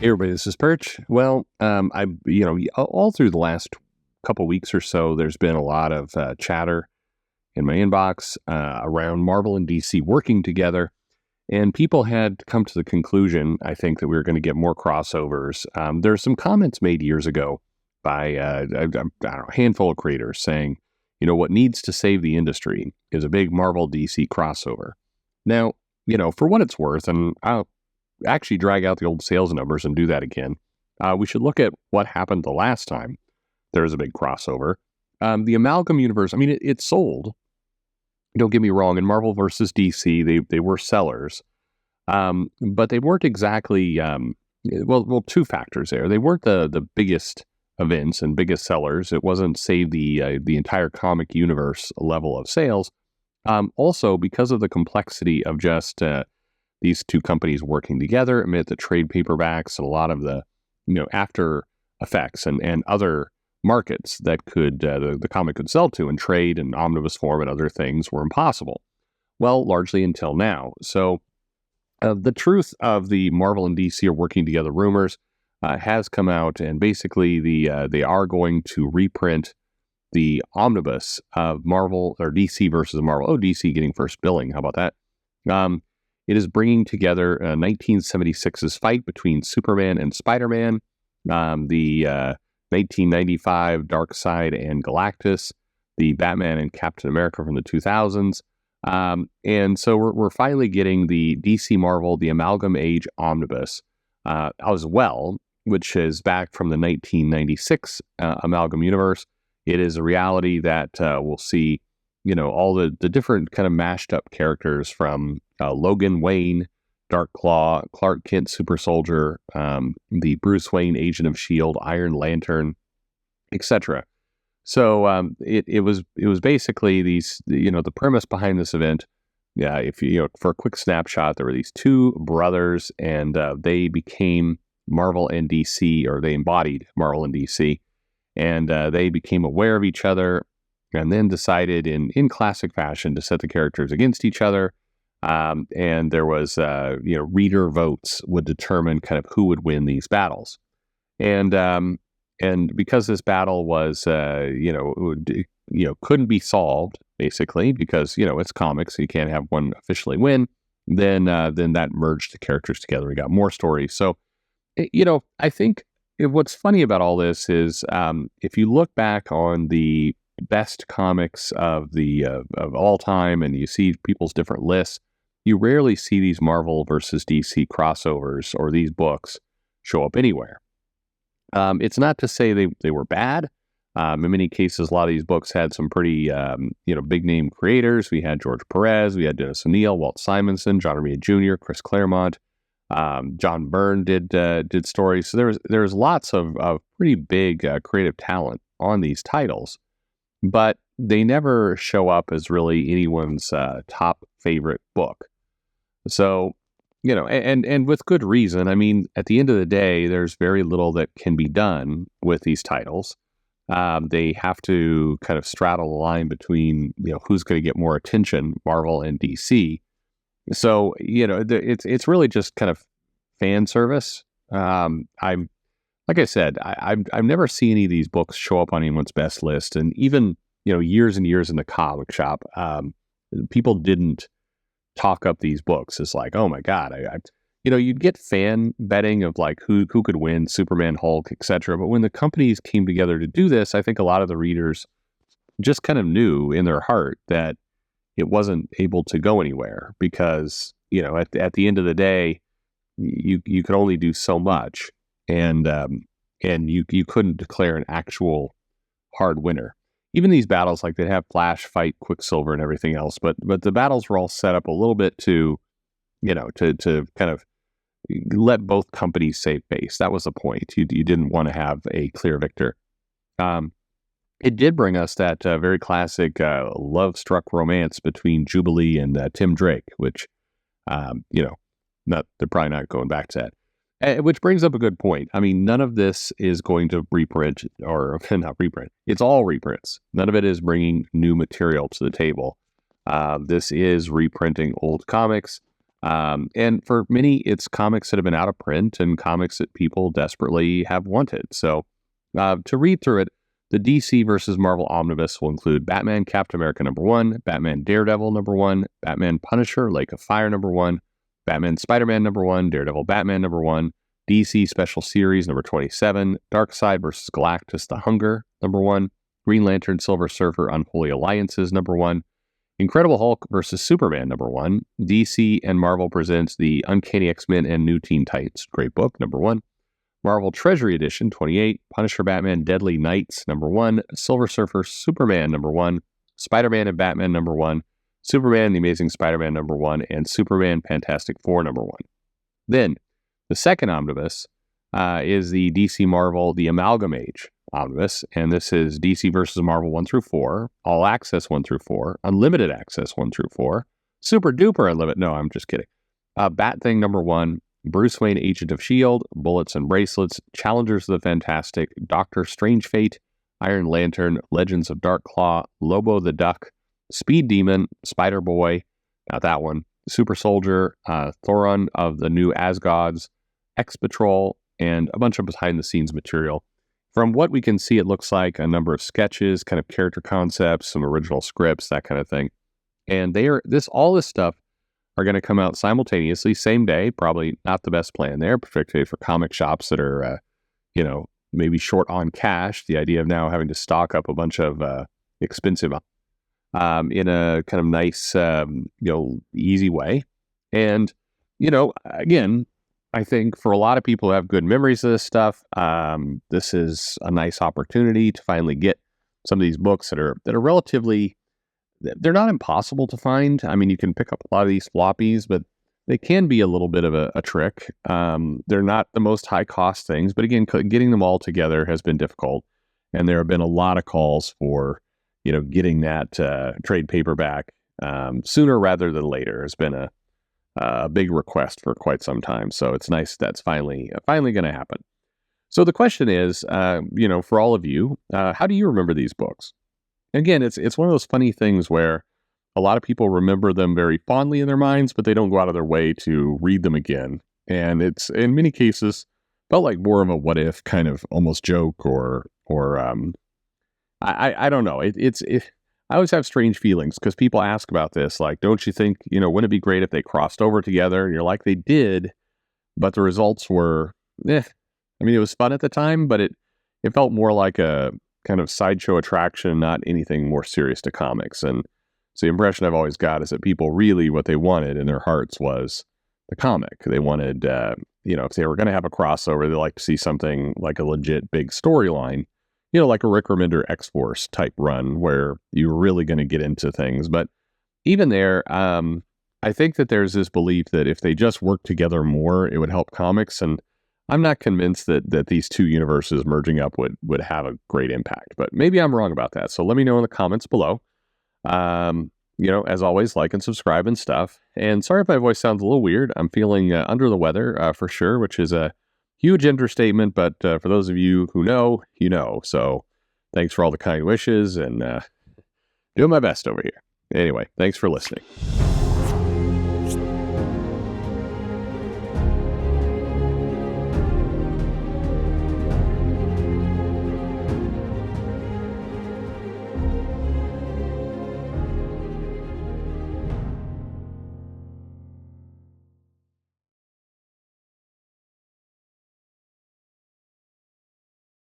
Hey everybody, this is Perch. Well, all through the last couple weeks or so, there's been a lot of chatter in my inbox around Marvel and DC working together, and people had come to the conclusion, I think, that we were going to get more crossovers. There's some comments made years ago by I don't know, a handful of creators saying, what needs to save the industry is a big Marvel DC crossover. Now, for what it's worth, and I'll actually drag out the old sales numbers and do that again. We should look at what happened the last time there was a big crossover. The Amalgam universe, it sold. Don't get me wrong. In Marvel versus DC, they were sellers, but they weren't exactly. Two factors there. They weren't the biggest events and biggest sellers. It wasn't save the entire comic universe level of sales. Also, because of the complexity of just these two companies working together amid the trade paperbacks and a lot of the, after effects and other markets that could the comic could sell to in trade and omnibus form and other things were impossible. Well, largely until now. So the truth of the Marvel and DC are working together rumors has come out, and basically they are going to reprint the omnibus of Marvel or DC versus Marvel. Oh, DC getting first billing. How about that? It is bringing together 1976's fight between Superman and Spider-Man, the 1995 Darkseid and Galactus, the Batman and Captain America from the 2000s. And so we're finally getting the DC Marvel, the Amalgam Age Omnibus as well, which is back from the 1996 Amalgam universe. It is a reality that we'll see all the different kind of mashed up characters from Logan Wayne, Dark Claw, Clark Kent, Super Soldier, the Bruce Wayne, Agent of S.H.I.E.L.D., Iron Lantern, etc. So it was basically these, the premise behind this event. Yeah, if for a quick snapshot, there were these two brothers, and they became Marvel and DC, or they embodied Marvel and DC, and they became aware of each other, and then decided in classic fashion to set the characters against each other. And there was, reader votes would determine kind of who would win these battles. And because this battle was, couldn't be solved, basically, because, it's comics, so you can't have one officially win, then that merged the characters together. We got more stories. So, I think what's funny about all this is if you look back on the best comics of all time, and you see people's different lists, you rarely see these Marvel versus DC crossovers or these books show up anywhere. It's not to say they were bad. In many cases, a lot of these books had some pretty big name creators. We had George Perez, we had Dennis O'Neil, Walt Simonson, John Romita Jr., Chris Claremont, John Byrne did stories. So there was lots of pretty big creative talent on these titles, but they never show up as really anyone's top favorite book. So, and with good reason. At the end of the day, there's very little that can be done with these titles. They have to kind of straddle the line between, who's going to get more attention, Marvel and DC. So, it's really just kind of fan service. Like I said, I've never seen any of these books show up on anyone's best list, and even years and years in the comic shop, people didn't talk up these books as like, oh my god, you'd get fan betting of like who could win, Superman, Hulk, etc. But when the companies came together to do this, I think a lot of the readers just kind of knew in their heart that it wasn't able to go anywhere because at the end of the day, you could only do so much, and you couldn't declare an actual hard winner. Even these battles, like they'd have Flash fight Quicksilver and everything else, but the battles were all set up a little bit to kind of let both companies save face. That was the point. You didn't want to have a clear victor. It did bring us that very classic love-struck romance between Jubilee and Tim Drake, which, they're probably not going back to that. Which brings up a good point. None of this is going to reprint, or not reprint. It's all reprints. None of it is bringing new material to the table. This is reprinting old comics. And for many, it's comics that have been out of print and comics that people desperately have wanted. So to read through it, the DC versus Marvel Omnibus will include Batman Captain America #1, Batman Daredevil #1, Batman Punisher Lake of Fire #1, Batman Spider-Man #1, Daredevil Batman #1, DC Special Series number 27, Darkseid versus Galactus The Hunger #1, Green Lantern Silver Surfer Unholy Alliances #1, Incredible Hulk versus Superman #1, DC and Marvel presents the Uncanny X-Men and New Teen Titans Great Book #1, Marvel Treasury Edition 28, Punisher Batman Deadly Knights #1, Silver Surfer Superman #1, Spider-Man and Batman #1, Superman The Amazing Spider-Man #1, and Superman Fantastic Four #1. Then, the second omnibus is the DC Marvel The Amalgam Age omnibus, and this is DC versus Marvel 1 through 4, All Access 1 through 4, Unlimited Access 1 through 4, Super Duper Unlimited. No, I'm just kidding. Bat Thing #1, Bruce Wayne Agent of S.H.I.E.L.D., Bullets and Bracelets, Challengers of the Fantastic, Doctor Strange Fate, Iron Lantern, Legends of Dark Claw, Lobo the Duck, Speed Demon, Spider-Boy, not that one, Super Soldier, Thoron of the New Asgods, X-Patrol, and a bunch of behind-the-scenes material. From what we can see, it looks like a number of sketches, kind of character concepts, some original scripts, that kind of thing. And all this stuff are going to come out simultaneously, same day. Probably not the best plan there, particularly for comic shops that are, maybe short on cash. The idea of now having to stock up a bunch of expensive in a kind of nice, easy way. And, again, I think for a lot of people who have good memories of this stuff, this is a nice opportunity to finally get some of these books that are relatively, they're not impossible to find. I mean, you can pick up a lot of these floppies, but they can be a little bit of a trick. They're not the most high cost things, but again, getting them all together has been difficult. And there have been a lot of calls for, getting that trade paperback sooner rather than later has been a big request for quite some time. So it's nice that's finally going to happen. So the question is, for all of you, how do you remember these books? Again, it's one of those funny things where a lot of people remember them very fondly in their minds, but they don't go out of their way to read them again. And it's, in many cases, felt like more of a what if kind of almost joke or I don't know. I always have strange feelings because people ask about this, like, don't you think, wouldn't it be great if they crossed over together? And you're like, they did, but the results were, I mean, it was fun at the time, but it felt more like a kind of sideshow attraction, not anything more serious to comics. And so the impression I've always got is that people really, what they wanted in their hearts was the comic. They wanted, if they were going to have a crossover, they like to see something like a legit big storyline, like a Rick Remender X-Force type run where you're really going to get into things. But even there, I think that there's this belief that if they just worked together more, it would help comics. And I'm not convinced that these two universes merging up would have a great impact, but maybe I'm wrong about that. So let me know in the comments below. As always, like and subscribe and stuff. And sorry if my voice sounds a little weird. I'm feeling under the weather for sure, which is a huge understatement. But for those of you who know, So thanks for all the kind wishes and doing my best over here. Anyway, thanks for listening.